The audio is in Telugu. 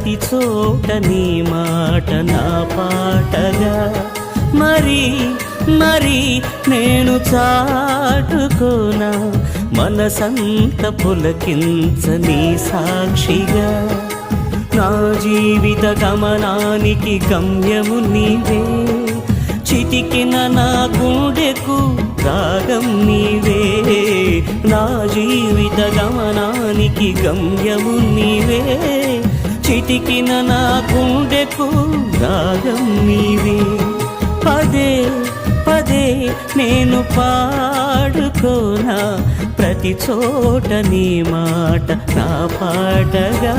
ప్రతి చోట నీ మాట నా పాటగా మరి మరి నేను చాటుకోనా మనసంత పులకించని సాక్షిగా నా జీవిత గమనానికి గమ్యము నీవే చితికిన నా గుండెకు రాగం నీవే నా జీవిత గమనానికి గమ్యము నీవే చితికిన నా గుండెకు రాగం నీవే పదే పదే నేను పాడుకోనా ప్రతి చోట నీ మాట నా పాటగా